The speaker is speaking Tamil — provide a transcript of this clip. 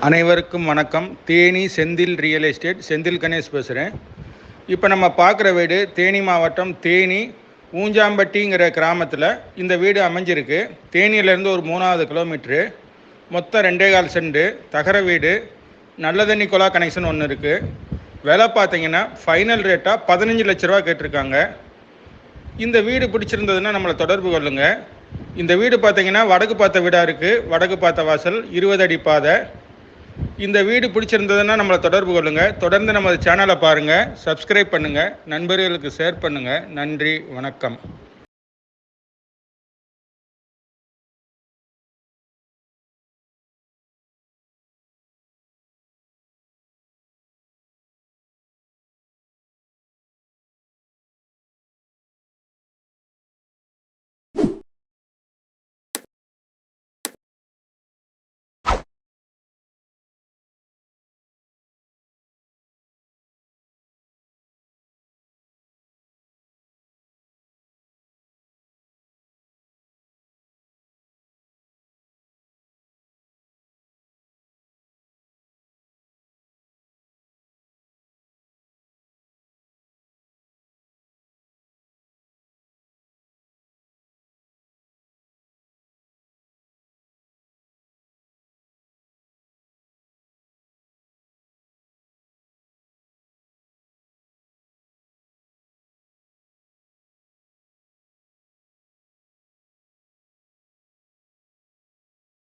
அனைவருக்கும் வணக்கம். தேனி செந்தில் ரியல் எஸ்டேட், செந்தில் கணேஷ் பேசுகிறேன். இப்போ நம்ம பார்க்குற வீடு தேனி மாவட்டம் தேனி ஊஞ்சாம்பட்டிங்கிற கிராமத்தில் இந்த வீடு அமைஞ்சிருக்கு. தேனியிலேருந்து ஒரு 3வது கிலோமீட்ரு. மொத்தம் 2.25 சென்ட் தகர வீடு. நல்ல தண்ணி குழா கனெக்ஷன் ஒன்று இருக்குது. விலை பார்த்தீங்கன்னா ஃபைனல் ரேட்டாக 15 லட்ச ரூபா கேட்டிருக்காங்க. இந்த வீடு பிடிச்சிருந்ததுன்னா நம்மளை தொடர்பு கொள்ளுங்கள். இந்த வீடு பார்த்தீங்கன்னா வடக்கு பார்த்த வீடாக இருக்குது. வடக்கு பார்த்த வாசல், 20 அடி பாதை. இந்த வீடு பிடிச்சிருந்ததுன்னா நம்மளை தொடர்பு கொள்ளுங்கள். தொடர்ந்து நம்ம சேனலை பாருங்கள், சப்ஸ்கிரைப் பண்ணுங்கள், நண்பர்களுக்கு ஷேர் பண்ணுங்கள். நன்றி, வணக்கம்.